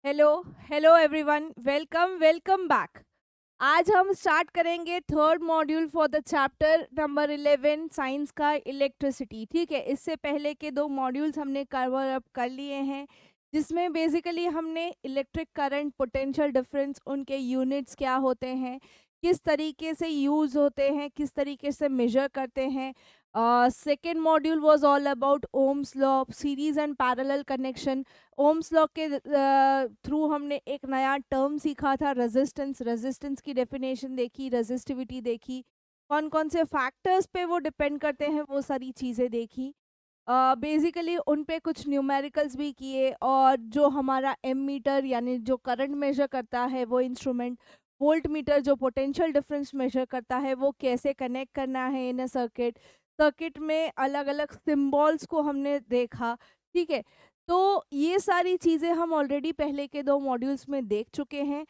Hello hello everyone, welcome back. आज हम start करेंगे third module for the chapter number 11 science का electricity. ठीक है, इससे पहले के दो मॉड्यूल्स हमने कवर अप कर लिए हैं, जिसमें बेसिकली हमने इलेक्ट्रिक करंट, पोटेंशियल डिफरेंस, उनके यूनिट्स क्या होते हैं, किस तरीके से यूज़ होते हैं, किस तरीके से मेजर करते हैं। Second module was all about Ohm's law, series and parallel connection. Ohms law के थ्रू हमने एक नया टर्म सीखा था, रेजिस्टेंस। रेजिस्टेंस की डेफिनेशन देखी, रेजिस्टिविटी देखी, कौन कौन से फैक्टर्स पे वो डिपेंड करते हैं, वो सारी चीज़ें देखी। बेसिकली उन पे कुछ न्यूमेरिकल्स भी किए, और जो हमारा एम मीटर यानी जो करंट मेजर करता है वो इंस्ट्रूमेंट, वोल्ट मीटर जो पोटेंशियल डिफरेंस मेजर करता है, वो कैसे कनेक्ट करना है इन अ सर्किट। सर्किट में अलग अलग सिंबल्स को हमने देखा। ठीक है, तो ये सारी चीज़ें हम ऑलरेडी पहले के दो मॉड्यूल्स में देख चुके हैं।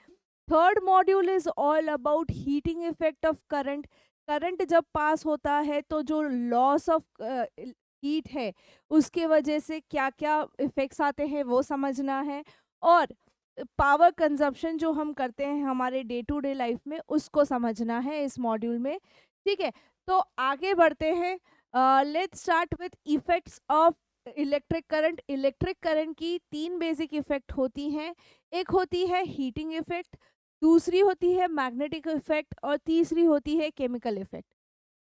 Third module is all about heating effect of current. Current जब पास होता है तो जो लॉस ऑफ हीट है, उसके वजह से क्या क्या इफेक्ट्स आते हैं वो समझना है, और पावर कंजप्शन जो हम करते हैं हमारे डे टू डे लाइफ में, उसको समझना है इस मॉड्यूल में। ठीक है, तो आगे बढ़ते हैं। Let's start with effects of electric current. Electric current की तीन बेसिक इफेक्ट होती हैं। एक होती है हीटिंग इफेक्ट, दूसरी होती है मैग्नेटिक इफेक्ट, और तीसरी होती है केमिकल इफेक्ट।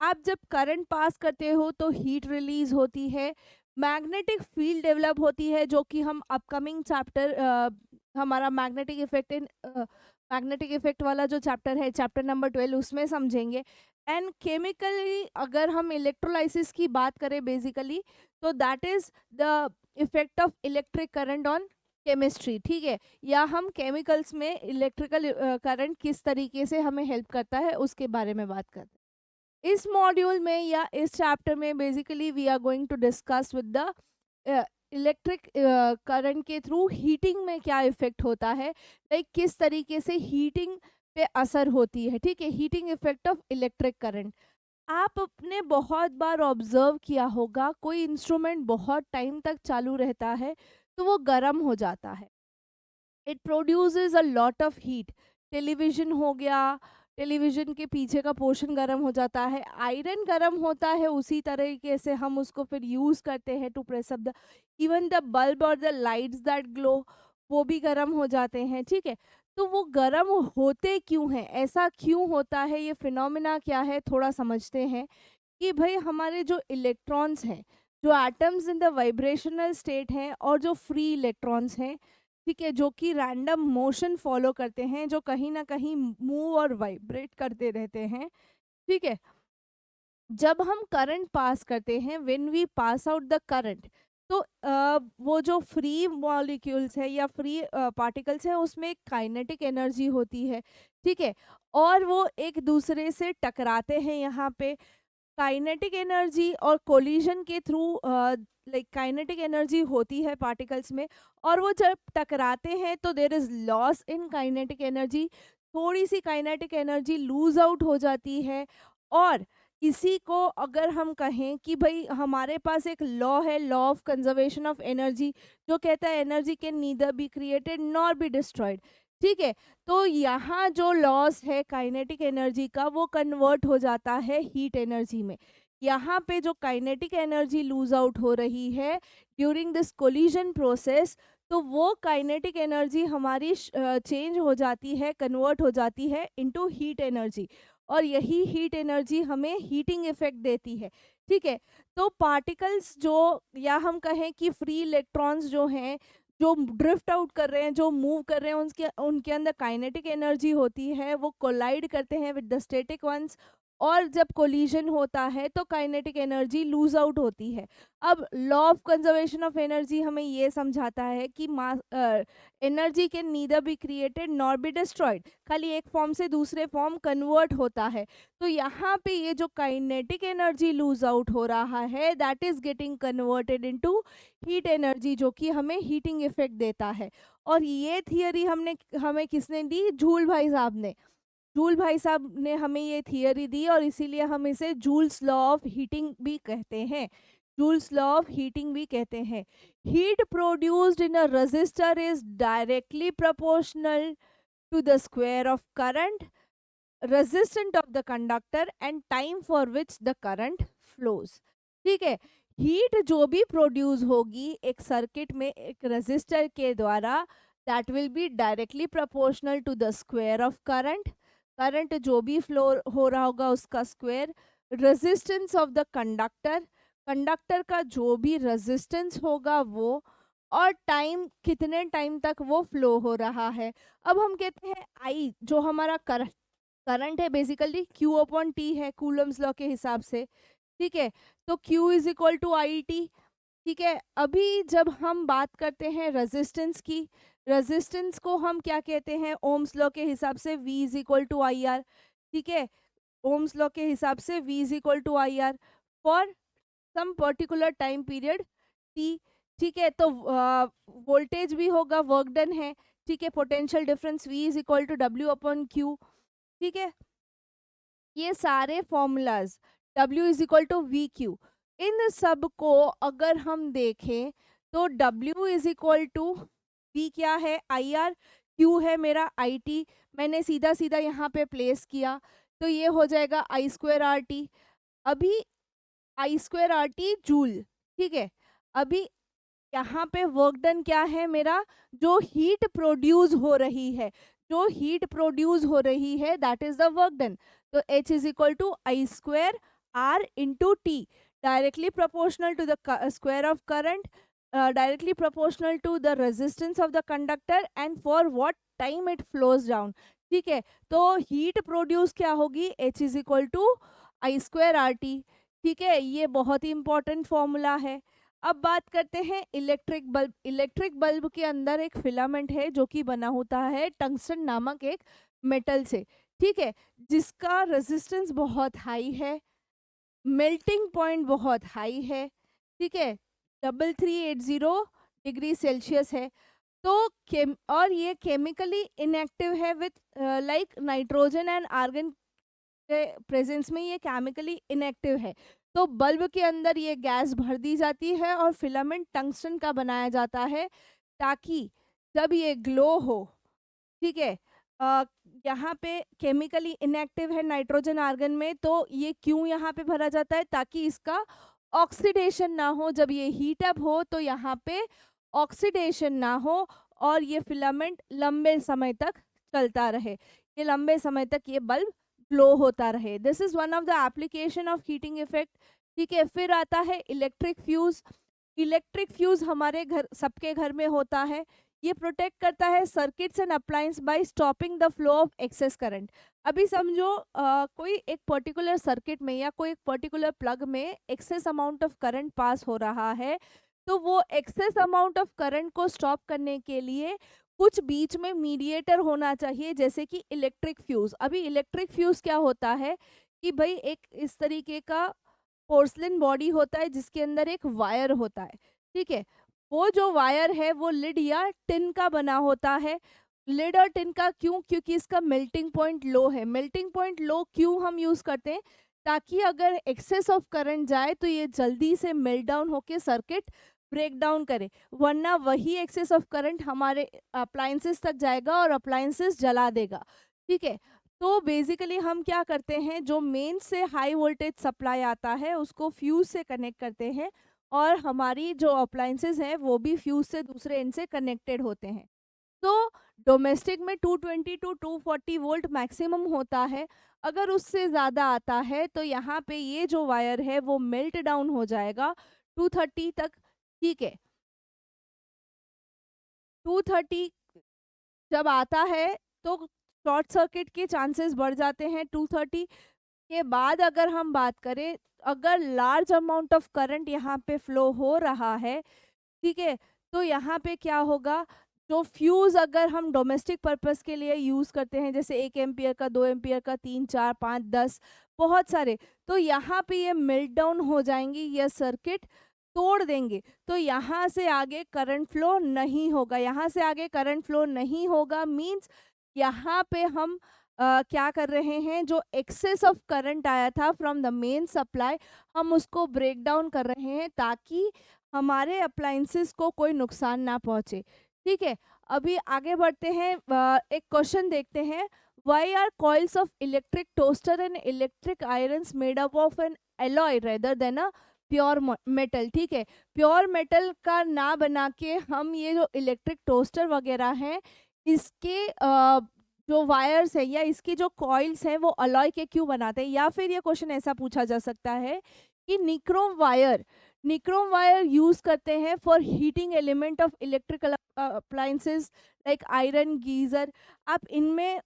आप जब करंट पास करते हो तो हीट रिलीज होती है, मैग्नेटिक फील्ड डेवलप होती है, जो कि हम अपकमिंग चैप्टर, हमारा मैग्नेटिक इफेक्ट वाला जो चैप्टर है, चैप्टर नंबर 12, उसमें समझेंगे। एंड केमिकली अगर हम इलेक्ट्रोलाइसिस की बात करें बेसिकली, तो that is the effect of electric current on chemistry. ठीक है, या हम केमिकल्स में इलेक्ट्रिकल करंट किस तरीके से हमें हेल्प करता है उसके बारे में बात करते हैं इस मॉड्यूल में, या इस चैप्टर में। Basically we are going to discuss with the electric current के थ्रू हीटिंग में क्या इफेक्ट होता है, लाइक किस तरीके से हीटिंग पे असर होती है। ठीक है, heating effect of electric current. आप अपने बहुत बार ऑब्जर्व किया होगा, कोई इंस्ट्रूमेंट बहुत टाइम तक चालू रहता है तो वो गर्म हो जाता है, it produces a lot of heat. Television हो गया, टेलीविजन के पीछे का पोर्शन गर्म हो जाता है, आयरन गर्म होता है, उसी तरीके से हम उसको फिर यूज करते हैं to press up the, even the bulb और द लाइट्स दैट ग्लो, वो भी गर्म हो जाते हैं। ठीक है, तो वो गर्म होते क्यों हैं, ऐसा क्यों होता है, ये फिनोमिना क्या है, थोड़ा समझते हैं। कि भाई हमारे जो इलेक्ट्रॉन्स हैं, जो atoms in the vibrational state हैं, और जो फ्री इलेक्ट्रॉन्स हैं, ठीक है, जो कि रैंडम मोशन फॉलो करते हैं, जो कहीं ना कहीं मूव और वाइब्रेट करते रहते हैं। ठीक है, जब हम करंट पास करते हैं, when we pass out the current, तो वो जो फ्री मॉलिक्यूल्स है या फ्री पार्टिकल्स हैं, उसमें एक काइनेटिक एनर्जी होती है। ठीक है, और वो एक दूसरे से टकराते हैं यहाँ पे। काइनेटिक एनर्जी और कोलिजन के थ्रू, लाइक काइनेटिक एनर्जी होती है पार्टिकल्स में, और वो जब टकराते हैं तो there is loss in kinetic energy, थोड़ी सी काइनेटिक एनर्जी लूज आउट हो जाती है। और इसी को अगर हम कहें कि भाई हमारे पास एक लॉ है, law of conservation of energy, जो कहता है energy can neither be created nor be destroyed. ठीक है, तो यहाँ जो लॉस है काइनेटिक एनर्जी का, वो कन्वर्ट हो जाता है हीट एनर्जी में। यहाँ पे जो काइनेटिक एनर्जी लूज आउट हो रही है ड्यूरिंग दिस कोलिजन प्रोसेस, तो वो काइनेटिक एनर्जी हमारी चेंज हो जाती है, कन्वर्ट हो जाती है इनटू हीट एनर्जी, और यही हीट एनर्जी हमें हीटिंग इफेक्ट देती है। ठीक है, तो पार्टिकल्स जो, या हम कहें कि फ्री इलेक्ट्रॉन्स जो हैं, जो ड्रिफ्ट आउट कर रहे हैं, जो मूव कर रहे हैं, उनके उनके अंदर काइनेटिक एनर्जी होती है, वो कोलाइड करते हैं विद द स्टैटिक वंस, और जब कोलिजन होता है तो काइनेटिक एनर्जी लूज आउट होती है। अब law of conservation of energy हमें ये समझाता है कि energy can neither be created nor be destroyed, खाली एक फॉर्म से दूसरे फॉर्म कन्वर्ट होता है। तो यहाँ पे ये जो काइनेटिक एनर्जी लूज आउट हो रहा है, that is getting converted into heat energy, जो कि हमें हीटिंग इफेक्ट देता है। और ये थियरी हमने हमें किसने दी, जूल भाई साहब ने। जूल भाई साहब ने हमें ये थियरी दी, और इसीलिए हम इसे जूल्स लॉ ऑफ हीटिंग भी कहते हैं। जूल्स लॉ ऑफ हीटिंग भी कहते हैं। Heat produced in a resistor is directly proportional to the square of current resistant of the conductor and time for which the current flows। ठीक है, heat जो भी प्रोड्यूस होगी एक सर्किट में एक रेजिस्टर के द्वारा, that will be directly proportional to the square of current, current जो भी फ्लो हो रहा होगा उसका square, resistance of the conductor, conductor का जो भी रेजिस्टेंस होगा वो, और टाइम कितने टाइम तक वो फ्लो हो रहा है। अब हम कहते हैं आई जो हमारा करंट है बेसिकली क्यू अपॉन टी है कूलम्स लॉ के हिसाब से। ठीक है, तो Q is equal to I T. ठीक है, अभी जब हम बात करते हैं रेजिस्टेंस की, रेजिस्टेंस को हम क्या कहते हैं ओम्स लॉ के हिसाब से V is equal to I R. ठीक है, ओम्स लॉ के हिसाब से V is equal to I R for some particular time period T. ठीक है, तो वोल्टेज भी होगा, वर्क डन है। ठीक है, potential difference V is equal to W upon Q. ठीक है, ये सारे formulas W is equal to V Q, इन सब को अगर हम देखें तो W is equal to V क्या है आई आर, क्यू है मेरा आई टी, मैंने सीधा सीधा यहाँ पे प्लेस किया तो ये हो जाएगा आई स्क्वायर आर टी। अभी आई स्क्वायर आर टी जूल। ठीक है, अभी यहाँ पे वर्क डन क्या है मेरा, जो हीट प्रोड्यूस हो रही है, जो हीट प्रोड्यूस हो रही है that is the work done. तो H is equal to I square R into T, directly proportional to the square of current, directly proportional to the resistance of the conductor and for what time it flows down. ठीक है, तो heat produce क्या होगी, H is equal to I square R T. ठीक है, ये बहुत ही important formula है। अब बात करते हैं इलेक्ट्रिक बल्ब। इलेक्ट्रिक बल्ब के अंदर एक फिलामेंट है जो कि बना होता है टंगस्टन नामक एक मेटल से। ठीक है, जिसका रेजिस्टेंस बहुत हाई है, मेल्टिंग पॉइंट बहुत हाई है। ठीक है, 3380 डिग्री सेल्सियस है। तो और ये केमिकली इनएक्टिव है with like nitrogen and argon के प्रेजेंस में ये केमिकली इनएक्टिव है। तो बल्ब के अंदर ये गैस भर दी जाती है और फिलामेंट टंगस्टन का बनाया जाता है ताकि जब ये ग्लो हो। ठीक है, यहाँ पे केमिकली इनएक्टिव है नाइट्रोजन आर्गन में, तो ये क्यों यहाँ पे भरा जाता है, ताकि इसका ऑक्सीडेशन ना हो। जब ये हीट अप हो तो यहाँ पे ऑक्सीडेशन ना हो और ये फिलामेंट लंबे समय तक चलता रहे, ये लंबे समय तक ये बल्ब ग्लो होता रहे। This is one of the application of heating effect. ठीक है, फिर आता है इलेक्ट्रिक फ्यूज। इलेक्ट्रिक फ्यूज हमारे घर सबके घर में होता है। ये प्रोटेक्ट करता है circuits and appliance by stopping the flow of excess current. अभी समझो कोई एक पर्टिकुलर सर्किट में या कोई एक पर्टिकुलर प्लग में excess amount of current pass हो रहा है, तो वो एक्सेस अमाउंट ऑफ करंट को स्टॉप करने के लिए कुछ बीच में मीडिएटर होना चाहिए, जैसे कि इलेक्ट्रिक फ्यूज। अभी इलेक्ट्रिक फ्यूज क्या होता है कि भाई एक इस तरीके का पोर्सलिन बॉडी होता है जिसके अंदर एक वायर होता है। ठीक है, वो जो वायर है वो लिड या टिन का बना होता है। लिड और टिन का क्यों, क्योंकि इसका मेल्टिंग पॉइंट लो है। मेल्टिंग पॉइंट लो क्यों हम यूज करते हैं, ताकि अगर एक्सेस ऑफ करंट जाए तो ये जल्दी से मेल्ट डाउन होके सर्किट ब्रेक डाउन करे, वरना वही एक्सेस ऑफ करंट हमारे अप्लायंसेस तक जाएगा और अप्लायंसेस जला देगा। ठीक है, तो बेसिकली हम क्या करते हैं, जो मेन से हाई वोल्टेज सप्लाई आता है उसको फ्यूज से कनेक्ट करते हैं और हमारी जो अप्लायंसेस हैं वो भी फ्यूज से दूसरे एंड से कनेक्टेड होते हैं। तो डोमेस्टिक में 220 टू 240 वोल्ट मैक्सिमम होता है। अगर उससे ज़्यादा आता है तो यहाँ पे ये जो वायर है वो मेल्ट डाउन हो जाएगा 230 तक। ठीक है, 230 जब आता है तो शॉर्ट सर्किट के चांसेस बढ़ जाते हैं। 230 के बाद अगर हम बात करें, अगर लार्ज अमाउंट ऑफ करंट यहाँ पे फ्लो हो रहा है, ठीक है, तो यहाँ पे क्या होगा, जो फ्यूज अगर हम डोमेस्टिक पर्पस के लिए यूज करते हैं, जैसे 1 एम्पियर का, 2 एम्पियर का, 3, 4, 5, 10, बहुत सारे, तो यहाँ पे ये मेल्ट डाउन हो जाएंगी, यह सर्किट तोड़ देंगे। तो यहाँ से आगे करंट फ्लो नहीं होगा। यहाँ से आगे करंट फ्लो नहीं होगा मींस यहाँ पे हम क्या कर रहे हैं, जो एक्सेस ऑफ करंट आया था फ्रॉम द मेन सप्लाई, हम उसको ब्रेक डाउन कर रहे हैं ताकि हमारे अप्लायंसेस को कोई नुकसान ना पहुंचे। ठीक है, अभी आगे बढ़ते हैं, एक क्वेश्चन देखते हैं। Why are coils of electric toaster and electric irons made up of an alloy rather than a pure metal? ठीक है, प्योर मेटल का ना बना के हम ये जो इलेक्ट्रिक टोस्टर वगैरह हैं, इसके जो वायर्स है या इसकी जो कॉइल्स हैं वो अलॉय के क्यों बनाते हैं? या फिर ये क्वेश्चन ऐसा पूछा जा सकता है कि निक्रोम वायर यूज करते हैं for heating element of electrical appliances like iron geyser. आप इनमें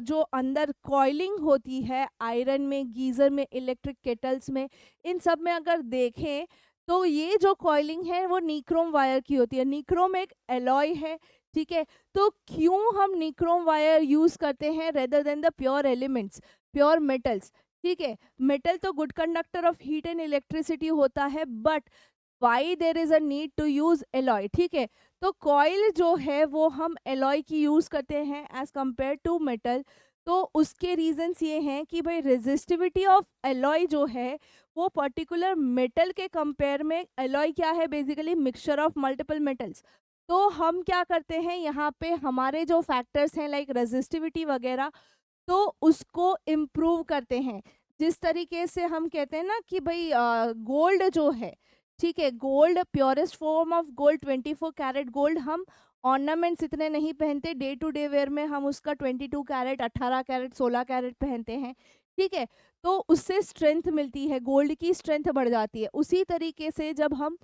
जो अंदर कॉइलिंग होती है आयरन में, गीजर में, इलेक्ट्रिक केटल्स में, इन सब में अगर देखें तो ये जो कॉइलिंग है वो निक्रोम वायर की होती है। निक्रोम एक एलॉय है। ठीक है, तो क्यों हम निक्रोम वायर यूज करते हैं rather than the pure elements, pure metals? ठीक है, मेटल तो good conductor of heat and electricity होता है, but why there is a need to use alloy? ठीक है, तो कॉइल जो है वो हम एलॉय की यूज करते हैं एज कंपेयर टू मेटल। तो उसके रीजंस ये हैं कि भाई रेजिस्टिविटी ऑफ एलॉय जो है वो पर्टिकुलर मेटल के कंपेयर में, एलॉय क्या है, basically mixture of multiple metals. तो हम क्या करते हैं यहाँ पे, हमारे जो फैक्टर्स हैं लाइक रेजिस्टिविटी वगैरह, तो उसको इम्प्रूव करते हैं। जिस तरीके से हम कहते हैं ना कि भाई गोल्ड जो है, ठीक है, gold purest form of gold 24 carat gold, हम ऑर्नामेंट्स इतने नहीं पहनते, डे टू डे वेयर में हम उसका 22 कैरेट, 18 कैरेट, 16 कैरेट पहनते हैं। ठीक है, तो उससे स्ट्रेंथ मिलती है, गोल्ड की स्ट्रेंथ बढ़ जाती है। उसी तरीके से जब हम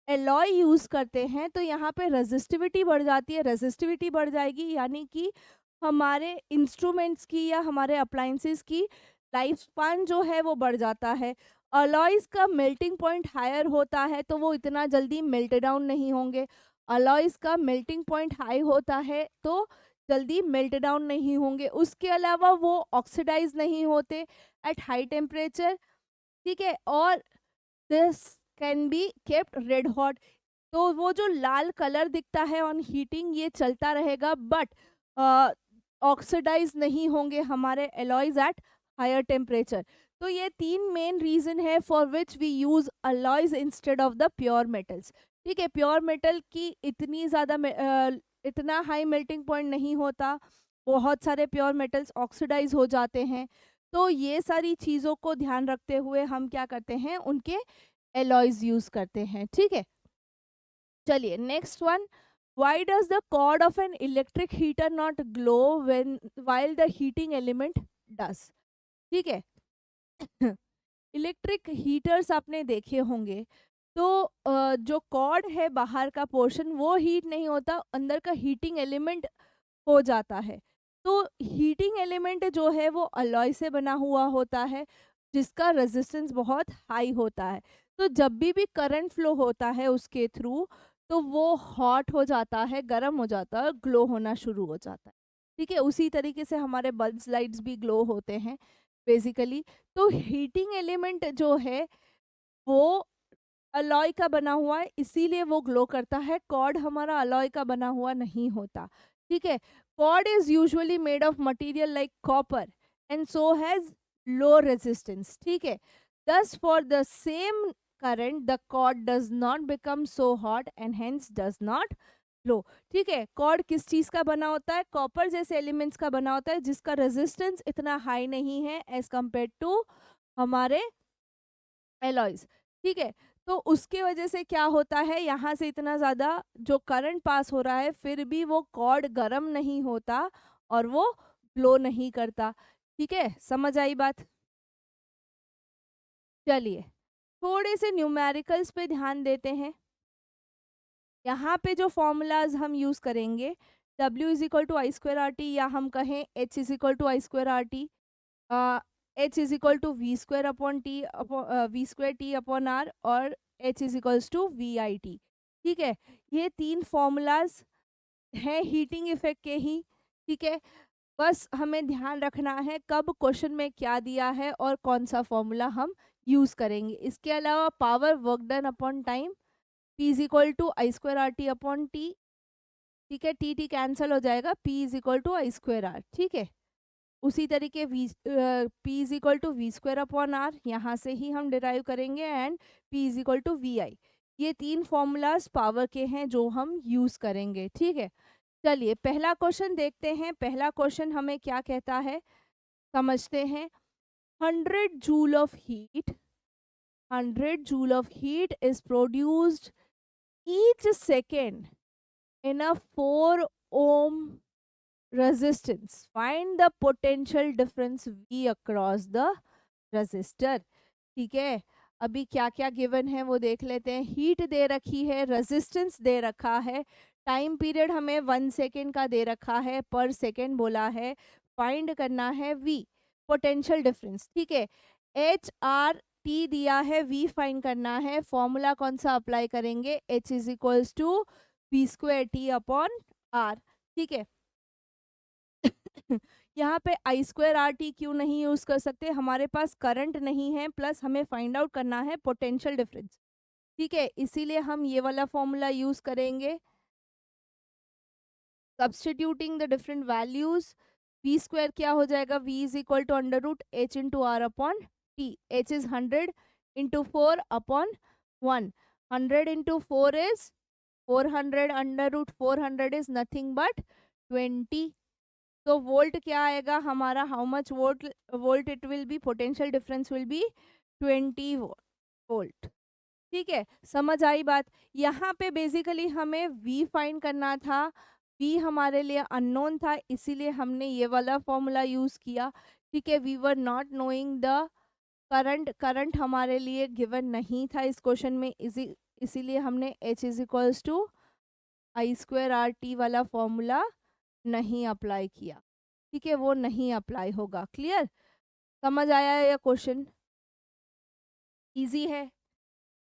एलॉय यूज करते हैं तो यहाँ पे रेजिस्टिविटी बढ़ जाती है। रेजिस्टिविटी बढ़ जाएगी यानी कि हमारे इंस्ट्रूमेंट्स की या हमारे अप्लायंसेस की लाइफ स्पान जो है वो बढ़ जाता है। अलॉयज का मेल्टिंग पॉइंट हायर होता है तो वो इतना जल्दी मेल्ट डाउन नहीं होंगे। अलॉयज का मेल्टिंग पॉइंट हाई होता है तो जल्दी मेल्ट डाउन नहीं होंगे। उसके अलावा वो ऑक्सीडाइज नहीं होते एट हाई टेम्परेचर। ठीक है, और this can be kept red hot. तो वो जो लाल कलर दिखता है ऑन हीटिंग ये चलता रहेगा, बट ऑक्सीडाइज नहीं होंगे हमारे एलॉयज एट हायर टेम्परेचर। तो ये तीन मेन रीजन है for which we use alloys instead of the pure metals. ठीक है, प्योर मेटल की इतनी ज़्यादा इतना हाई मेल्टिंग पॉइंट नहीं होता, बहुत सारे प्योर मेटल्स ऑक्सीडाइज हो जाते हैं। तो ये सारी चीज़ों को ध्यान रखते हुए हम क्या करते हैं, उनके एलॉयज यूज करते हैं। ठीक है, चलिए next one. Why does the cord of an electric heater not glow when while the heating element does? ठीक है, इलेक्ट्रिक हीटर्स आपने देखे होंगे, तो जो कॉर्ड है बाहर का पोर्शन वो हीट नहीं होता, अंदर का हीटिंग एलिमेंट हो जाता है। तो हीटिंग एलिमेंट जो है वो अलॉय से बना हुआ होता है जिसका रेजिस्टेंस बहुत हाई होता है। तो जब भी करंट फ्लो होता है उसके थ्रू तो वो हॉट हो जाता है, गर्म हो जाता है, ग्लो होना शुरू हो जाता है। ठीक है, उसी तरीके से हमारे बल्ब्स लाइट्स भी ग्लो होते हैं बेसिकली। तो हीटिंग एलिमेंट जो है वो अलॉय का बना हुआ है इसीलिए वो ग्लो करता है। कॉर्ड हमारा अलॉय का बना हुआ नहीं होता। ठीक है, cord is usually made of material like copper and so has low resistance. ठीक है, thus for the same current the cord does not become so hot and hence does not glow. ठीक है, कॉर्ड किस चीज का बना होता है, कॉपर जैसे एलिमेंट्स का बना होता है जिसका रेजिस्टेंस इतना हाई नहीं है एज कम्पेयर टू हमारे एलॉयज। ठीक है, तो उसके वजह से क्या होता है, यहाँ से इतना ज़्यादा जो करंट पास हो रहा है फिर भी वो कॉर्ड गर्म नहीं होता और वो ग्लो नहीं करता। ठीक है, समझ आई बात? चलिए थोड़े से न्यूमेरिकल्स पे ध्यान देते हैं। यहाँ पे जो फॉर्मूलाज हम यूज़ करेंगे, W is equal to I square R T, या हम कहें H is equal to I square R T, H is equal to V square upon T, V square T upon R, और H is equals to V I T. ठीक है, ये तीन formulas हैं heating effect के ही। ठीक है, बस हमें ध्यान रखना है कब क्वेश्चन में क्या दिया है और कौन सा फॉर्मूला हम यूज़ करेंगे। इसके अलावा power work done upon time, P is equal to I square R T upon T. ठीक है, टी टी कैंसिल हो जाएगा, P is equal to I square R. ठीक है, उसी तरीके P is equal to V square upon R, यहाँ से ही हम डिराइव करेंगे, and P is equal to V I. ये 3 फॉर्मूलाज पावर के हैं जो हम यूज करेंगे, ठीक है। चलिए पहला क्वेश्चन देखते हैं। पहला क्वेश्चन हमें क्या कहता है, समझते हैं। 100 joule of heat, 100 joule of heat is produced each second in a 4 ohm resistance. Find the potential difference V across the resistor. ठीक है, अभी क्या क्या गिवन है वो देख लेते हैं। हीट दे रखी है, रेजिस्टेंस दे रखा है, टाइम पीरियड हमें 1 सेकेंड का दे रखा है, पर सेकेंड बोला है, फाइंड करना है V, पोटेंशियल डिफरेंस। ठीक है, एच आर टी दिया है, V फाइंड करना है। फॉर्मूला कौन सा अप्लाई करेंगे, H is equals to V square T upon R. ठीक है यहाँ पे आई स्क्वायर आर टी क्यों नहीं यूज कर सकते, हमारे पास करंट नहीं है, प्लस हमें फाइंड आउट करना है पोटेंशियल डिफरेंस। ठीक है, इसीलिए हम ये वाला फॉर्मूला यूज करेंगे। Substituting the different values, V square क्या हो जाएगा, V is equal to under root H into R upon T. H is 100 into 4 upon 1, 100 into 4 is 400, under root 400 is nothing but 20। तो वोल्ट क्या आएगा हमारा, how much volt it will be, potential difference will be 20 volt. ठीक है, समझ आई बात। यहाँ पे बेसिकली हमें V फाइंड करना था, V हमारे लिए अननोन था, इसीलिए हमने ये वाला फॉर्मूला यूज किया। ठीक है, we were not knowing the current, current हमारे लिए गिवन नहीं था इस क्वेश्चन में, इसीलिए हमने H is equals to I square R T वाला फॉर्मूला नहीं अप्लाई किया। ठीक है, वो नहीं अप्लाई होगा। क्लियर, समझ आया है ये क्वेश्चन, इजी है।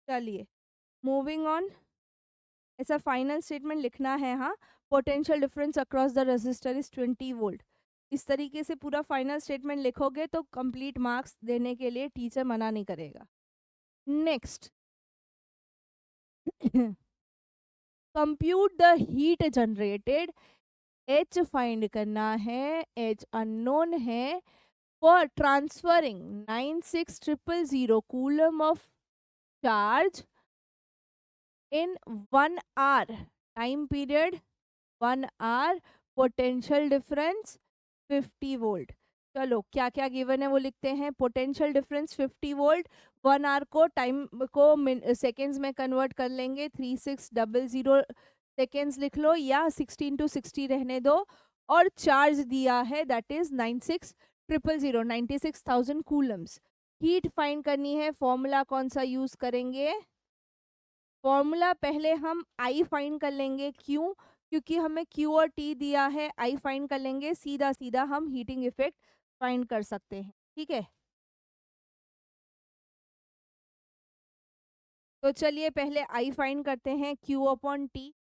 चलिए मूविंग ऑन, ऐसा फाइनल स्टेटमेंट लिखना है। हाँ, potential difference across the resistor is 20 volt. इस तरीके से पूरा फाइनल स्टेटमेंट लिखोगे तो कंप्लीट मार्क्स देने के लिए टीचर मना नहीं करेगा। Next, compute the heat generated, H find करना है, H अननोन है, for transferring 96000 coulomb of charge in 1 hour, time period 1 hour, potential difference 50 volt. चलो क्या क्या गिवन है वो लिखते हैं। पोटेंशियल डिफरेंस 50 वोल्ट, 1 आवर को टाइम को सेकेंड्स में कन्वर्ट कर लेंगे, 3600 सेकेंड्स लिख लो, या 16 to 60 रहने दो। और चार्ज दिया है that is 96000, 96,000 Coulomb's. Heat find करनी है, फॉर्मूला कौन सा यूज करेंगे, फॉर्मूला पहले हम आई फाइंड कर लेंगे। क्यों, क्योंकि हमें क्यू और टी दिया है, आई फाइंड कर लेंगे, सीधा सीधा हम हीटिंग इफेक्ट फाइंड कर सकते हैं। ठीक है, तो चलिए पहले आई फाइंड करते हैं, Q upon T,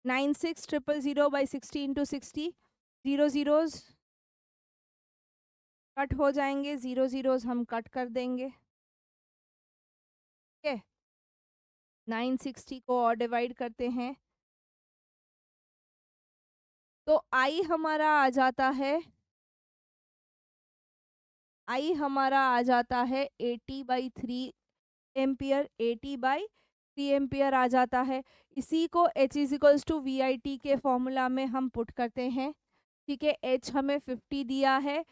96,000 by 60 into 60, zero zeros cut हो जाएंगे, जीरो जीरोज हम कट कर देंगे। ठीक है, 960 को और डिवाइड करते हैं, तो आई हमारा आ जाता है, आई हमारा आ जाता है 80/3 एम्पियर, 80/3 एम्पियर आ जाता है। इसी को H is equals to V I T के फॉर्मूला में हम पुट करते हैं। ठीक है, H हमें 50 दिया है,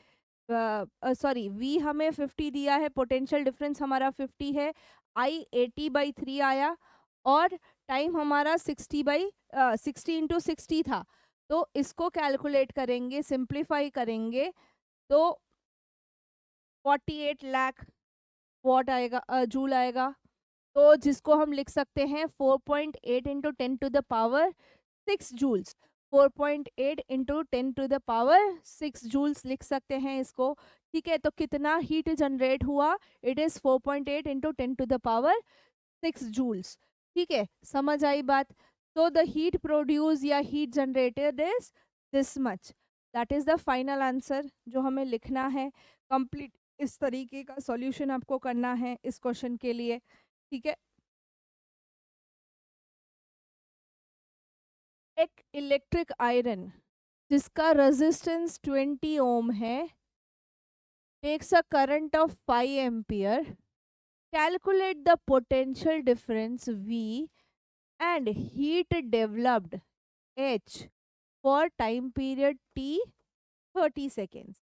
सॉरी V हमें 50 दिया है, पोटेंशियल डिफरेंस हमारा 50 है, I 80/3 आया, और टाइम हमारा 60 इंटू 60 था। तो इसको कैलकुलेट करेंगे, सिंप्लीफाई करेंगे तो 48 लाख वॉट आएगा, जूल आएगा। तो जिसको हम लिख सकते हैं 4.8 into 10 to the power 6 joules, 4.8 into 10 to the power 6 joules लिख सकते हैं इसको। ठीक है, तो कितना हीट जनरेट हुआ, it is 4.8 into 10 to the power 6 joules. ठीक है, समझ आई बात। तो द हीट प्रोड्यूस या heat generated is this much, that is the final answer जो हमें लिखना है। कंप्लीट इस तरीके का सॉल्यूशन आपको करना है इस क्वेश्चन के लिए। ठीक है, एक इलेक्ट्रिक आयरन जिसका रेजिस्टेंस 20 ओम है, takes a current of 5 ampere, calculate the potential difference V and heat developed H for time period T 30 seconds.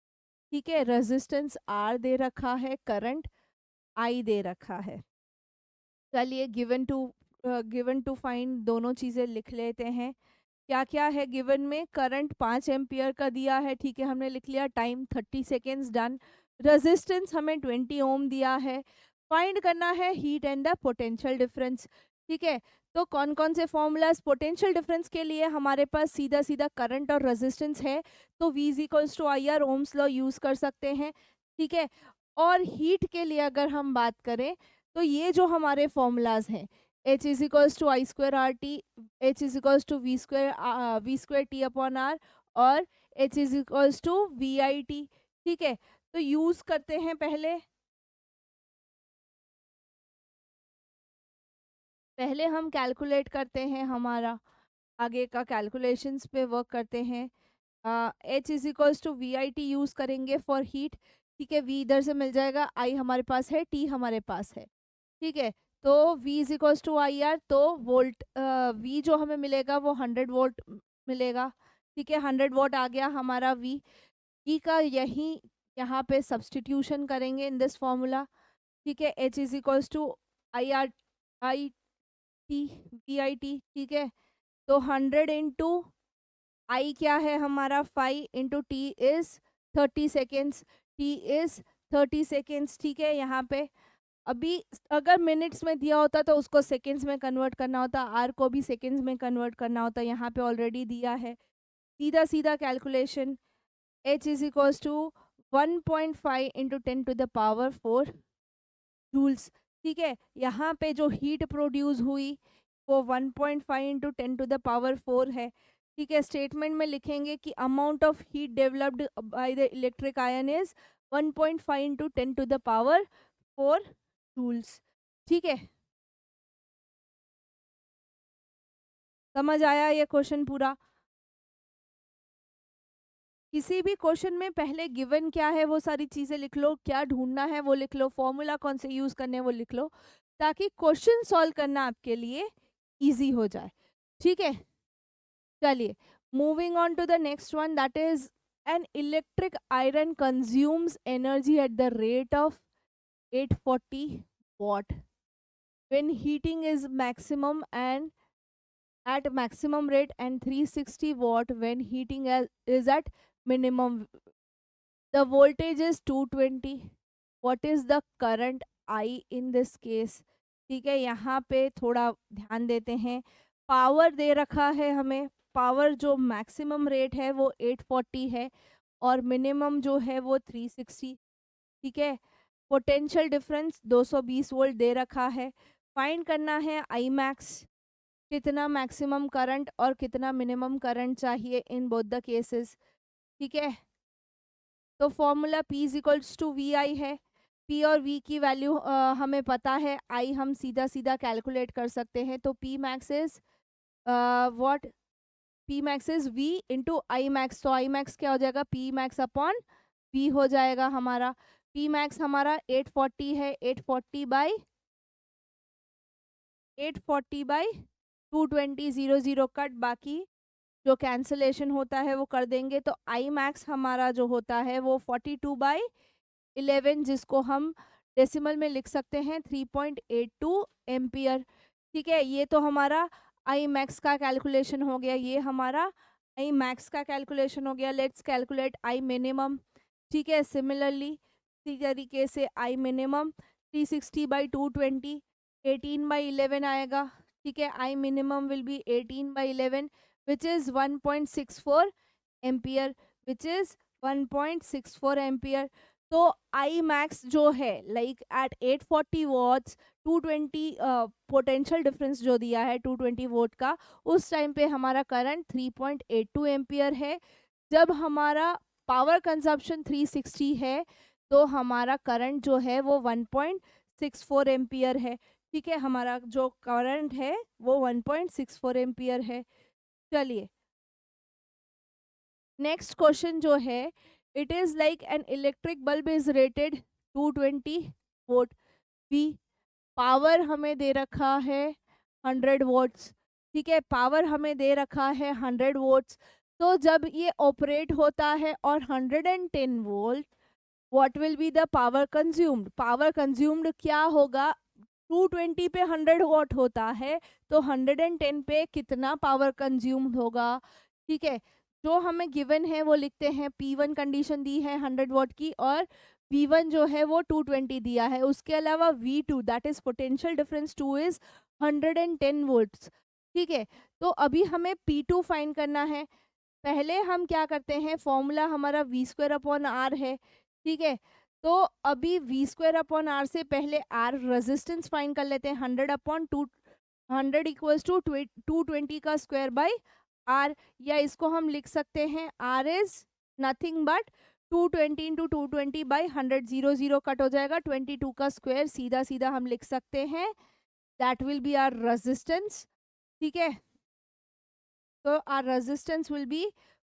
ठीक है, रेजिस्टेंस R दे रखा है, करंट I दे रखा है. चलिए गिवन टू फाइंड दोनों चीज़ें लिख लेते हैं. क्या क्या है गिवन में? करंट 5 एम्पियर का दिया है, ठीक है, हमने लिख लिया. Time 30 seconds, done. रेजिस्टेंस हमें 20 ओम दिया है. फाइंड करना है heat and the potential difference. ठीक है, तो कौन कौन से फॉर्मूलाज पोटेंशियल डिफरेंस के लिए? हमारे पास सीधा सीधा करंट और रेजिस्टेंस है, तो V is equals to I R, Ohm's law use कर सकते हैं. ठीक है, और हीट के लिए अगर हम बात करें तो ये जो हमारे फॉर्मूलाज हैं, H is equals to I square R T, H is equals to V square T upon R, और H is equals to V I T. ठीक है, तो यूज करते हैं. पहले हम कैलकुलेट करते हैं, हमारा आगे का कैलकुलेशंस पे वर्क करते हैं. H is equals to V I T use करेंगे फॉर हीट. ठीक है, V इधर से मिल जाएगा, I हमारे पास है, T हमारे पास है. ठीक है, तो V is equals to I R, तो वोल्ट V जो हमें मिलेगा वो 100 वोल्ट मिलेगा. ठीक है, 100 वोल्ट आ गया हमारा V का यही यहाँ पे सब्सटीट्यूशन करेंगे इन दिस फॉर्मूला. ठीक है, H is equals to I T V I T. ठीक है, तो 100 इंटू आई क्या है हमारा 5 into T is 30 seconds. T is 30 seconds. ठीक है, यहाँ पे अभी अगर मिनट्स में दिया होता तो उसको सेकेंड्स में कन्वर्ट करना होता, आर को भी सेकेंड्स में कन्वर्ट करना होता. यहाँ पे ऑलरेडी दिया है, सीधा सीधा calculation. H is equals to 1.5 into 10 to the power 4 joules. ठीक है, यहाँ पे जो हीट प्रोड्यूस हुई वो 1.5 इंटू 10 टू द पावर 4 है. ठीक है, स्टेटमेंट में लिखेंगे कि amount of heat developed by the electric iron is 1.5 into 10 to the power 4 joules. ठीक है, समझ आया ये क्वेश्चन पूरा? किसी भी क्वेश्चन में पहले गिवन क्या है वो सारी चीजें लिख लो, क्या ढूंढना है वो लिख लो, फॉर्मूला कौन से यूज करने हैं वो लिख लो, ताकि क्वेश्चन सॉल्व करना आपके लिए इजी हो जाए. ठीक है, चलिए moving on to the next one, that is an electric iron consumes energy at the rate of 840 watt when heating is maximum and at maximum rate, and 360 watt when heating is at minimum. The voltage is 220. What is the current I in this case? ठीक है, यहाँ पे थोड़ा ध्यान देते हैं. Power दे रखा है हमें, पावर जो मैक्सिमम रेट है वो 840 है और मिनिमम जो है वो 360. ठीक है, पोटेंशियल डिफरेंस 220 वोल्ट दे रखा है. फाइंड करना है आई मैक्स, कितना मैक्सिमम करंट और कितना मिनिमम करंट चाहिए इन बोथ द केसेस. ठीक है, तो formula P is equals to V I है. P और V की वैल्यू हमें पता है, I हम सीधा सीधा कैलकुलेट कर सकते हैं. तो P max is what? P max is V into I max. तो आई मैक्स क्या हो जाएगा? P मैक्स अपॉन V हो जाएगा हमारा. P मैक्स हमारा 840 है, 840 बाई 220, 0 कट, बाकी जो कैंसलेशन होता है वो कर देंगे. तो आई मैक्स हमारा जो होता है वो 42/11, जिसको हम डेसिमल में लिख सकते हैं 3.82 एम्पियर. ठीक है, ये तो हमारा आई मैक्स का कैलकुलेशन हो गया, ये हमारा आई मैक्स का कैलकुलेशन हो गया. Let's calculate I minimum. ठीक है, सिमिलरली इसी तरीके से आई मिनिमम 360/220, 18/11 आएगा. ठीक है, I minimum will be 18/11 which is 1.64 ampere, which is 1.64 ampere. तो आई मैक्स जो है like at 840 watts 220 potential difference जो दिया है 220 वोट का, उस टाइम पे हमारा करंट 3.82 एम्पियर है. जब हमारा पावर कंजप्शन 360 है तो हमारा करंट जो है वो 1.64 एम्पियर है. ठीक है, हमारा जो करंट है वो 1.64 एम्पियर है. चलिए नेक्स्ट क्वेश्चन जो है, it is like an electric bulb is rated 220 vote, we power हमें दे रखा है 100 वोट्स, ठीक है, पावर हमें दे रखा है 100 वोट्स। तो जब ये ऑपरेट होता है और 110 volt, what will be the power consumed, power consumed क्या होगा, 220 पे 100 वॉट होता है तो 110 पे कितना पावर कंज्यूम्ड होगा, ठीक है। जो हमें गिवन है वो लिखते हैं, P1 कंडीशन दी है 100 वॉट की, और V1 जो है वो 220 दिया है। उसके अलावा V2 that is potential difference 2 is 110 volts, ठीक है। तो अभी हमें P2 फाइंड करना है। पहले हम क्या करते हैं, फॉर्मूला हमारा V² अपॉन R है, ठीक है। तो अभी V² अपॉन R से पहले R रेजिस्टेंस फाइंड कर लेते हैं, 100/2, 100 इक्वल्स टू 220 का स्क्वायर बाय R, या इसको हम लिख सकते हैं R is nothing but 220 into 220 by 100, 0 cut हो जाएगा, 22 का स्क्वायर सीधा सीधा हम लिख सकते हैं, that will be R resistance, ठीक है। तो R resistance will be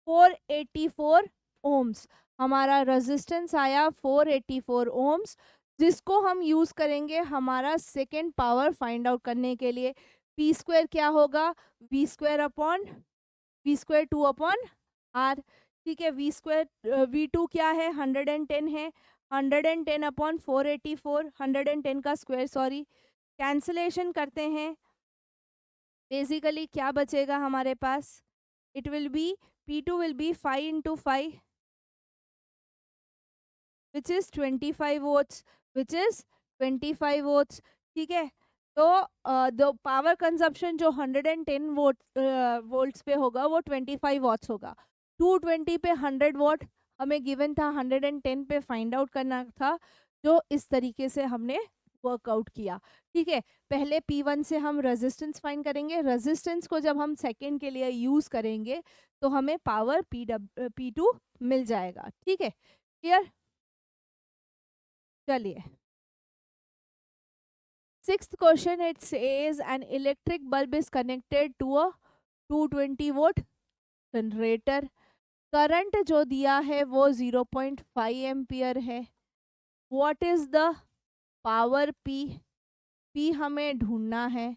484 ohms, हमारा रेजिस्टेंस आया 484 ओम्स, जिसको हम यूज करेंगे हमारा सेकेंड पावर फाइंड आउट करने के लिए। P² क्या होगा, V²/2/R, ठीक है। V2 क्या है, 110 है, 110/484, 110 का स्क्वायर, सॉरी, कैंसलेशन करते हैं। बेसिकली क्या बचेगा हमारे पास, it will be P2 will be 5 into 5 which is 25 volts, which is 25 volts, ठीक है। तो द पावर कंजप्शन जो 110 वोल्ट्स पे होगा वो 25 वॉट्स होगा। 220 पे 100 वॉट हमें गिवन था, 110 पे फाइंड आउट करना था, जो इस तरीके से हमने वर्कआउट किया, ठीक है। पहले P1 से हम रेजिस्टेंस फाइंड करेंगे, रेजिस्टेंस को जब हम सेकेंड के लिए यूज करेंगे तो हमें पावर P2 मिल जाएगा, ठीक है, क्लियर। चलिए, sixth question, it says an electric bulb is connected to a 220 volt generator, current जो दिया है वो 0.5 एम्पियर है, what is the power P हमें ढूंढना है,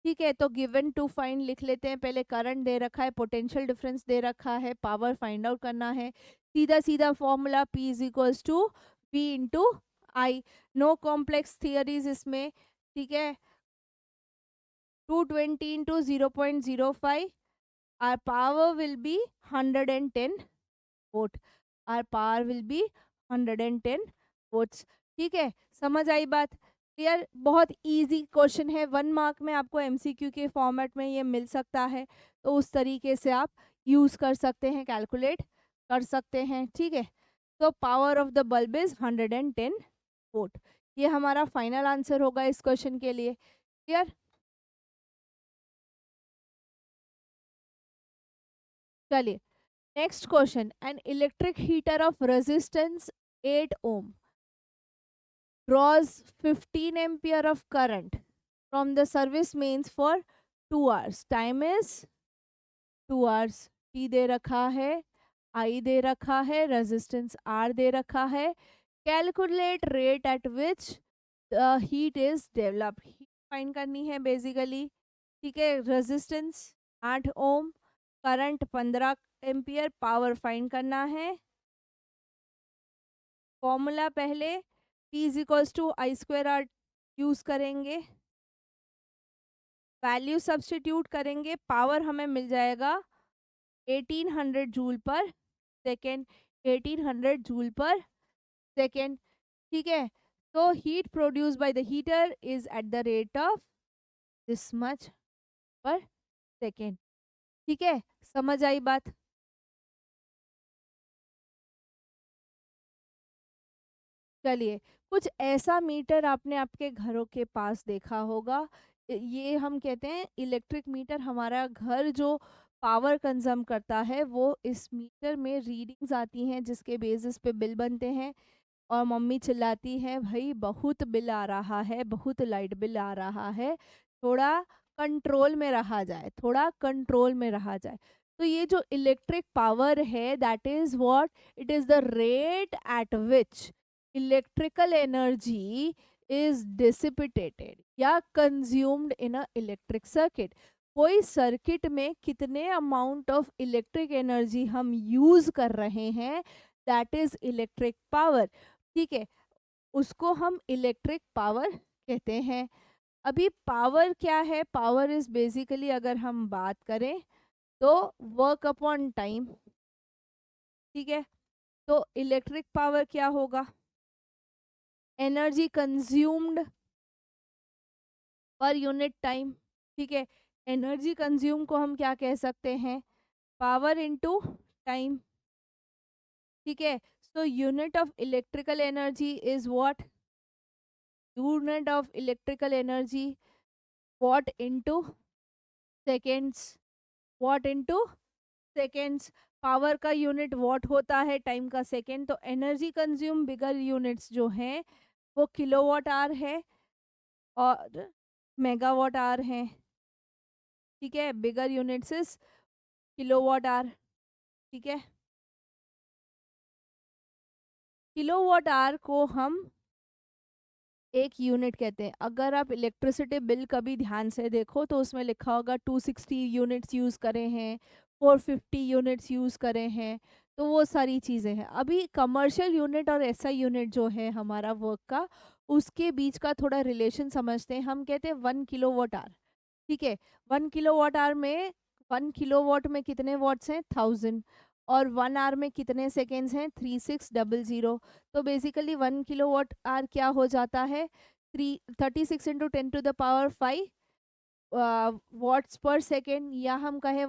ठीक है। तो गिवन टू फाइंड लिख लेते हैं, पहले करंट दे रखा है, पोटेंशियल डिफरेंस दे रखा है, पावर फाइंड आउट करना है, सीधा सीधा formula P is equals to V into I, no complex theories इसमें, ठीक है। 220 into 0.05, our power will be 110 watt, our power will be 110 watts, ठीक है। समझ आई बात, क्लियर। बहुत इजी क्वेश्चन है, 1 मार्क में आपको MCQ के फॉर्मेट में ये मिल सकता है, तो उस तरीके से आप यूज कर सकते हैं, कैलकुलेट कर सकते हैं, ठीक है। तो power of the bulb is 110 vote, ये हमारा फाइनल आंसर होगा इस क्वेश्चन के लिए, क्लियर। चलिए, next question, N electric heater of resistance 8 ohm draws 15 ampere of current from the service mains for 2 hours, time is 2 hours, T दे रखा है, I दे रखा है, रेजिस्टेंस R दे रखा है, calculate rate at which the heat is developed, heat find करनी है basically, ठीक है। Resistance 8 ohm, current 15 ampere, power find करना है। फॉर्मूला पहले P is equals to I²R use करेंगे, वैल्यू सब्स्टिट्यूट करेंगे, पावर हमें मिल जाएगा 1800 जूल पर सेकेंड, 1800 जूल पर सेकेंड, ठीक है। तो heat produce by the heater is eight the rate of this much पर सेकेंड, ठीक है। समझ आई बात, चलिए, कुछ ऐसा मीटर आपने आपके घरों के पास देखा होगा, ये हम कहते हैं इलेक्ट्रिक मीटर, हमारा घर जो पावर कंज्यूम करता है वो इस मीटर में रीडिंग्स आती हैं जिसके बेसिस पे बिल बनते हैं, और मम्मी चिल्लाती है, भाई बहुत बिल आ रहा है, बहुत लाइट बिल आ रहा है, थोड़ा कंट्रोल में रहा जाए, थोड़ा कंट्रोल में रहा जाए। तो ये जो इलेक्ट्रिक पावर है that is what, it is the rate at which electrical energy is dissipated या consumed in a electric circuit. कोई सर्किट में कितने अमाउंट ऑफ इलेक्ट्रिक एनर्जी हम यूज कर रहे हैं, दैट इज इलेक्ट्रिक पावर। ठीक है, उसको हम इलेक्ट्रिक पावर कहते हैं। अभी पावर क्या है, पावर इज बेसिकली अगर हम बात करें तो वर्क अपॉन टाइम। ठीक है, तो इलेक्ट्रिक पावर क्या होगा, energy consumed per unit time. ठीक है, एनर्जी कंज्यूम को हम क्या कह सकते हैं, पावर इनटू टाइम। ठीक है, so unit of electrical energy is what, unit of electrical energy what into seconds, what into seconds. Power का यूनिट वॉट होता है, टाइम का सेकेंड। तो एनर्जी कंज्यूम बिगर यूनिट्स जो हैं वो किलोवाट आवर है और मेगावाट आवर है। ठीक है, बिगर यूनिट्स इज किलोवाट आवर। ठीक है, किलोवाट आवर को हम एक यूनिट कहते हैं। अगर आप इलेक्ट्रिसिटी बिल कभी ध्यान से देखो तो उसमें लिखा होगा 260 यूनिट्स यूज़ करे हैं, 450 यूनिट्स यूज़ करे हैं, तो वो सारी चीज़ें हैं। अभी कमर्शियल यूनिट और एसआई यूनिट जो है हमारा वर्क का, उसके बीच का थोड़ा रिलेशन समझते हैं। हम कहते हैं 1 किलोवाट आवर। ठीक है, 1 किलोवाट आवर में 1 किलोवाट में कितने वॉट्स हैं, 1000, और 1 आवर में कितने सेकेंड्स हैं, 3600। तो बेसिकली 1 किलोवाट आवर क्या हो जाता है, 36 × 10⁵ वॉट्स पर सेकेंड, या हम कहें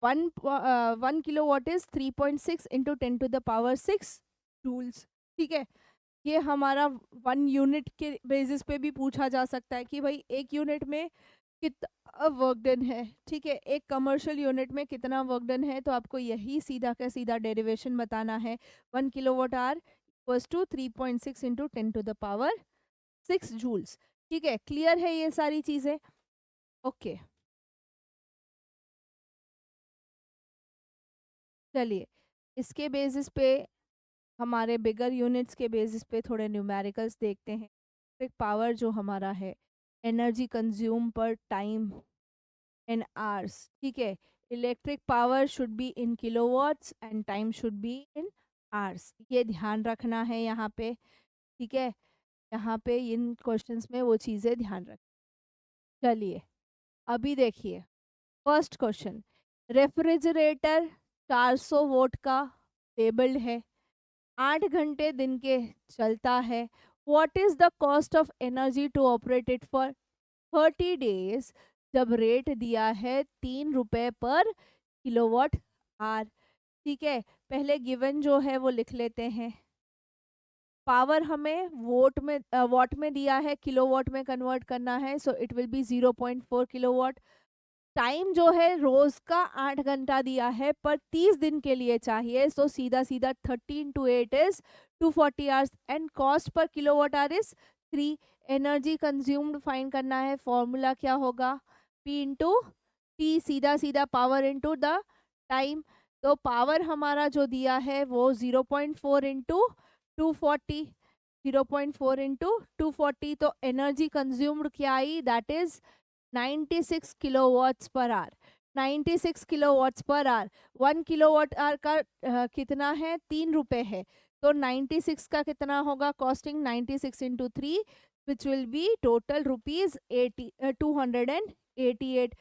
1 किलोवाट इज 3.6 × 10⁶ जूल्स। ठीक है, ये हमारा 1 यूनिट के बेसिस पे भी पूछा जा सकता है कि भाई एक यूनिट में कितना वर्क डन है। ठीक है, एक कमर्शियल यूनिट में कितना वर्क डन है, तो आपको यही सीधा का सीधा डेरिवेशन बताना है। 1 kilowatt hour equals to 3.6 × 10⁶ joules. ठीक है, क्लियर है ये सारी चीजें? ओके, चलिए इसके बेसिस पे, हमारे बिगर यूनिट्स के बेसिस पे थोड़े न्यूमेरिकल्स देखते हैं। इलेक्ट्रिक पावर जो हमारा है, एनर्जी कंज्यूम पर टाइम इन आवर्स। ठीक है, electric power should be in kilowatts and time should be in hours, ये ध्यान रखना है यहाँ पे। ठीक है, यहाँ पे इन क्वेश्चंस में वो चीज़ें ध्यान रख। चलिए अभी देखिए फर्स्ट क्वेश्चन, रेफ्रिजरेटर 400 वोट का टेबल्ड है, 8 घंटे दिन के चलता है। What is the cost of energy to operate it for 30 days, जब रेट दिया है 3 रुपए पर किलोवाट आवर। ठीक है, पहले गिवन जो है वो लिख लेते हैं। पावर हमें वॉट में दिया है, किलोवाट में कन्वर्ट करना है, so it will B 0.4 kilowatt. Time जो है रोज का 8 घंटा दिया है, पर 30 दिन के लिए चाहिए, सो सीधा सीधा 13 × 8 is 240 hours and cost per kilowatt hour is 3। Energy consumed find करना है, फॉर्मूला क्या होगा, P इंटू टी, सीधा सीधा पावर इंटू द टाइम। तो पावर हमारा जो दिया है वो 0.4 इंटू 240, 0.4 × 240। तो एनर्जी कंज्यूम्ड क्या आई, that is 96 kilowatts per hour. 96 kilowatts per hour, 1 kilowatt hour का कितना है, 3 रुपए है। तो 96 का कितना होगा costing, 96 into 3 which will be total rupees 288।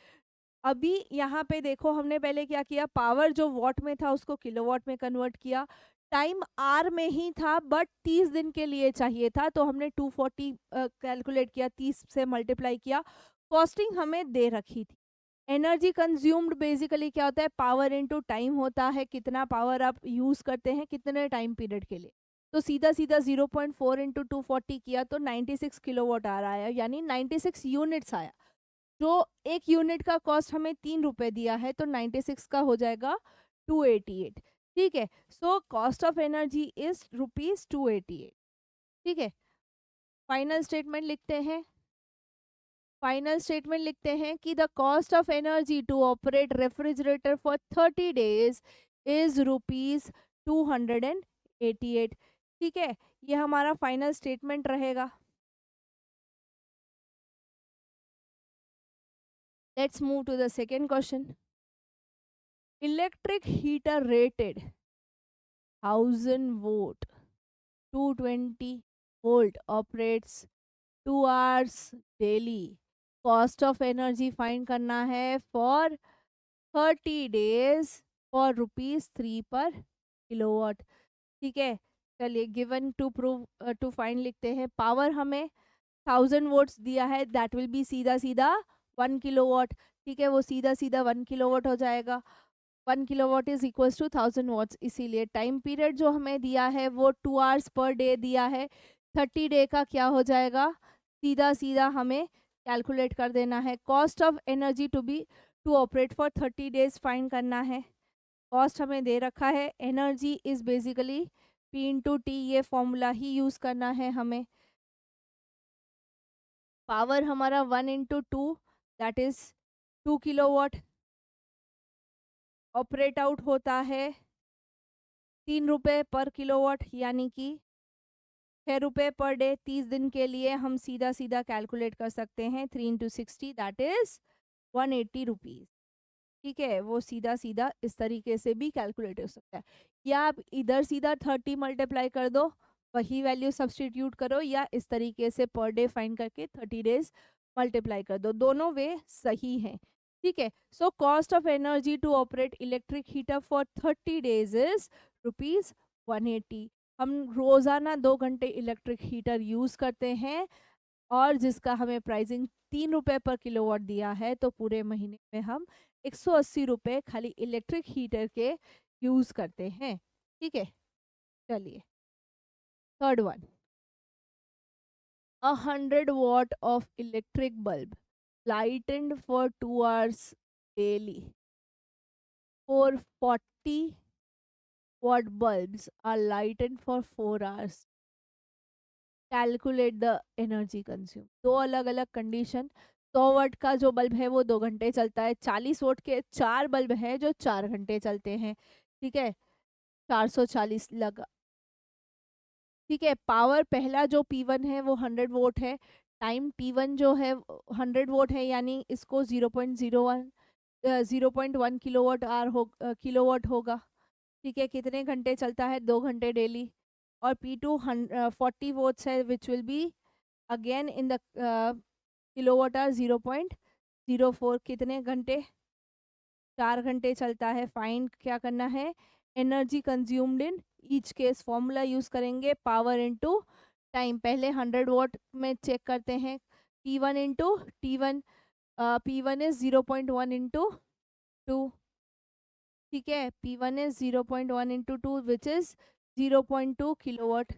अभी यहाँ पे देखो हमने पहले क्या किया, पावर जो वॉट में था उसको किलोवाट में कन्वर्ट किया, टाइम आर में ही था बट 30 दिन के लिए चाहिए था, तो हमने 240 कैलकुलेट किया, 30 से मल्टीप्लाई किया, कॉस्टिंग हमें दे रखी थी। एनर्जी कंज्यूम्ड बेसिकली क्या होता है, पावर इनटू टाइम होता है, कितना पावर आप यूज करते हैं कितने टाइम पीरियड के लिए। तो सीधा सीधा 0.4 × 240 किया तो 96 किलोवाट आवर आया, यानी 96 यूनिट्स आया। जो एक यूनिट का कॉस्ट हमें 3 रुपए दिया है, तो 96 का हो जाएगा 288। ठीक है, so cost of energy is ₹288। ठीक है, फाइनल स्टेटमेंट लिखते हैं। फाइनल स्टेटमेंट लिखते हैं कि the cost of energy to operate refrigerator for 30 days is ₹288। ठीक है, ये हमारा फाइनल स्टेटमेंट रहेगा। Let's move to the second question. Electric heater rated 1000 volt 220 volt operates 2 hours daily। Cost of energy find करना है for 30 days for ₹3 per kW। ठीक है, चलिए given to prove to find लिखते हैं। पावर हमें 1000 volts दिया है, दैट विल बी सीधा सीधा 1 kW। ठीक है, वो सीधा सीधा 1 kW हो जाएगा। 1 kW is equals to 1000 watts। इसीलिए टाइम पीरियड जो हमें दिया है वो 2 hours पर डे दिया है। 30 day का क्या हो जाएगा, सीधा सीधा हमें कैलकुलेट कर देना है। Cost of energy to operate for 30 days find करना है। कॉस्ट हमें दे रखा है, एनर्जी इज बेसिकली P/T, ये फॉर्मूला ही यूज करना है हमें। पावर हमारा 1 × 2 that is 2 kW। Operate out होता है ₹3 per kW, यानी कि ₹6 पर डे। 30 दिन के लिए हम सीधा सीधा कैलकुलेट कर सकते हैं। 3 × 60 दैट इज ₹180। ठीक है, वो सीधा सीधा इस तरीके से भी कैलकुलेट हो सकता है, या आप इधर सीधा 30 मल्टीप्लाई कर दो, वही वैल्यू सब्सटीट्यूट करो, या इस तरीके से पर डे फाइंड करके 30 days मल्टीप्लाई कर दो। दोनों वे सही हैं। ठीक है, so cost of energy to operate electric heater for 30 days is ₹180। हम रोज़ाना 2 घंटे इलेक्ट्रिक हीटर यूज़ करते हैं, और जिसका हमें प्राइसिंग ₹3 per kW दिया है, तो पूरे महीने में हम ₹180 खाली इलेक्ट्रिक हीटर के यूज़ करते हैं। ठीक है, चलिए third one. 100 watt of electric bulb lightened for 2 hours daily। 440 watt bulbs are lightened for 4 hours। Calculate the energy consume. दो अलग अलग कंडीशन। 100 वाट का जो बल्ब है वो 2 घंटे चलता है। 40 वाट के 4 बल्ब है जो 4 घंटे चलते हैं। ठीक है, 440 लगा। ठीक है, पावर पहला जो P1 है वो 100 वोट है। टाइम T1 जो है 100 वोट है, यानी इसको 0.1 किलोवाट होगा। ठीक है, कितने घंटे चलता है, 2 घंटे डेली। और P2 40 वोट्स है, which will be again in the kilowatt hour 0.04। कितने घंटे, 4 घंटे चलता है। फाइंड क्या करना है, energy consumed in each case. Formula use करेंगे पावर इनटू टाइम। पहले 100 वोट में चेक करते हैं। P1 into T1, P1 is 0.1 × 2। ठीक है, P1 is 0.1 × 2 which is 0.2 kilowatt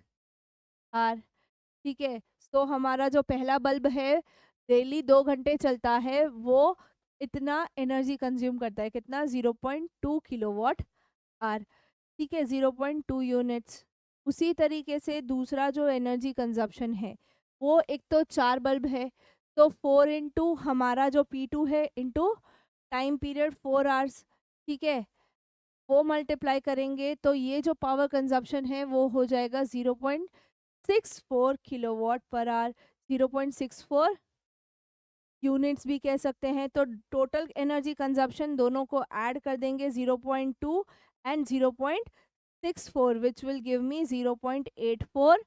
hour. ठीक है, तो हमारा जो पहला बल्ब है डेली 2 घंटे चलता है, वो इतना एनर्जी कंज्यूम करता है। कितना, 0.2 किलोवाट आवर। ठीक है, 0.2 यूनिट्स। उसी तरीके से दूसरा जो एनर्जी कंजप्शन है, वो एक तो 4 बल्ब है, तो 4 इंटू हमारा जो P2 है इंटू टाइम पीरियड 4 आवर्स। ठीक है, वो मल्टीप्लाई करेंगे तो ये जो पावर कंजप्शन है वो हो जाएगा 0.64 किलोवाट पर आवर। 0.64 यूनिट्स भी कह सकते हैं। तो टोटल एनर्जी कंजप्शन दोनों को ऐड कर देंगे, 0.2 and 0.64, which will give me 0.84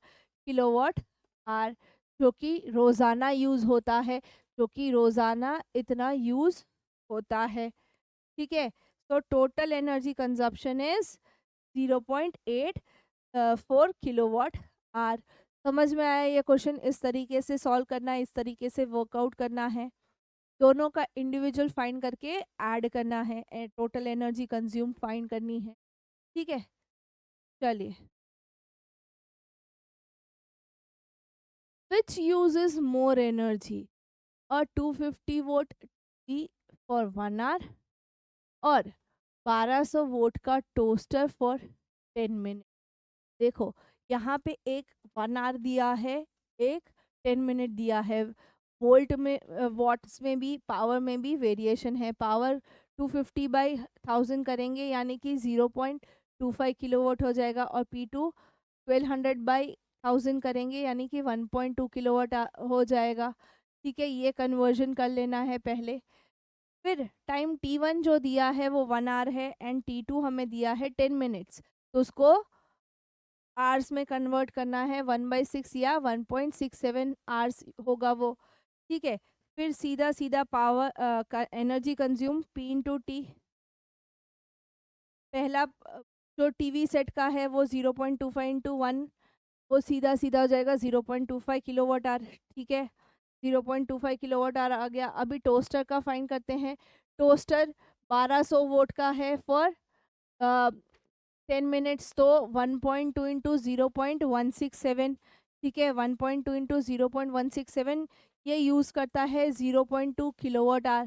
kilowatt hour, जो कि रोज़ाना यूज़ होता है, जो कि रोज़ाना इतना यूज़ होता है। ठीक है, तो total energy consumption is 0.84 kilowatt hour. समझ में आया ये क्वेश्चन? इस तरीके से सॉल्व करना है, इस तरीके से वर्कआउट करना है। दोनों का इंडिविजुअल फाइंड करके ऐड करना है, टोटल एनर्जी कंज्यूम फाइंड करनी है। ठीक है, चलिए। Which uses more energy, a 250 vote T for 1 hour और 1200 वोट का टोस्टर फॉर 10 मिनट। देखो, यहाँ पे एक 1 hour दिया है, एक 10 मिनट दिया है। वोल्ट में वॉट्स में भी, पावर में भी वेरिएशन है। पावर 250/1000 करेंगे यानी कि 0.25 किलोवाट हो जाएगा, और P2 1200/1000 करेंगे यानी कि 1.2 किलोवाट हो जाएगा। ठीक है, ये कन्वर्जन कर लेना है पहले। फिर टाइम T1 जो दिया है वो 1 आवर है, एंड T2 हमें दिया है 10 मिनट्स, तो उसको आवर्स में कन्वर्ट करना है। 1/6 या 1.67 आवर्स होगा वो। ठीक है, फिर सीधा सीधा पावर का energy consume P into T. पहला जो टीवी सेट का है वो 0.25 इंटू 1, वो सीधा सीधा हो जाएगा 0.25 किलोवाट आवर। ठीक है, 0.25 किलोवाट आवर आ गया। अभी टोस्टर का फाइन करते हैं। टोस्टर 1200 वोट का है फॉर 10 मिनट्स, तो 1.2 इंटू 0.167। ठीक है, 1.2 इंटू 0.167 ये यूज़ करता है 0.2 किलोवाट आवर।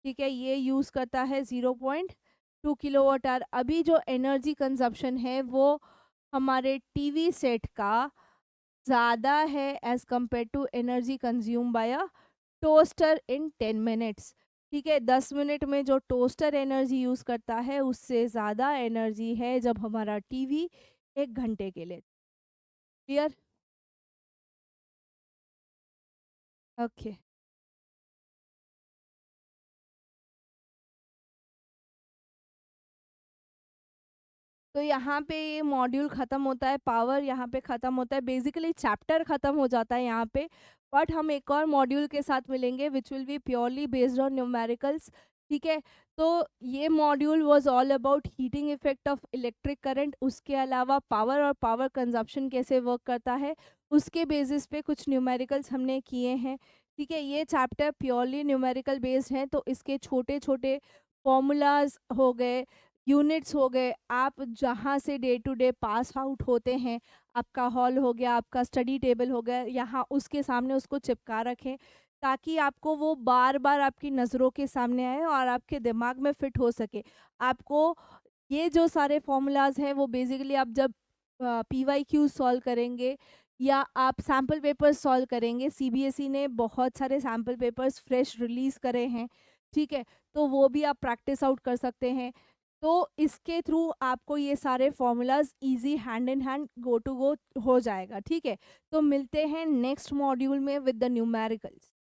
ठीक है, ये यूज़ करता है 0.2 किलोवाट आवर। अभी जो एनर्जी कंजप्शन है वो हमारे टीवी सेट का ज़्यादा है as compare to energy consume by a toaster in 10 minutes. ठीक है, 10 मिनट में जो टोस्टर एनर्जी यूज़ करता है उससे ज़्यादा एनर्जी है जब हमारा टीवी 1 घंटे के लिए। क्लियर? ओके। तो यहाँ पे ये मॉड्यूल ख़त्म होता है, पावर यहाँ पे ख़त्म होता है, बेसिकली चैप्टर ख़त्म हो जाता है यहाँ पे। बट हम एक और मॉड्यूल के साथ मिलेंगे which will be purely based on numericals. ठीक है, तो ये module was all about heating effect of electric current. उसके अलावा पावर और पावर कंजप्शन कैसे वर्क करता है उसके बेसिस पे कुछ न्यूमेरिकल्स हमने किए हैं। ठीक है, ये चैप्टर प्योरली न्यूमेरिकल बेस्ड है, तो इसके छोटे छोटे फॉर्मूलाज हो गए, यूनिट्स हो गए, आप जहाँ से day to day pass out होते हैं, आपका हॉल हो गया, आपका स्टडी टेबल हो गया, यहाँ उसके सामने उसको चिपका रखें ताकि आपको वो बार बार आपकी नज़रों के सामने आए और आपके दिमाग में फिट हो सके। आपको ये जो सारे फॉर्मूलाज हैं वो बेसिकली आप जब PYQ सॉल्व करेंगे या आप सैम्पल पेपर्स सॉल्व करेंगे, CBSE ने बहुत सारे सैम्पल पेपर्स फ्रेश रिलीज़ करे हैं। ठीक है, तो वो भी आप प्रैक्टिस आउट कर सकते हैं। तो इसके थ्रू आपको ये सारे formulas easy hand in hand go to go हो जाएगा। ठीक है, तो मिलते हैं नेक्स्ट मॉड्यूल में विद द न्यूमेरिकल्स।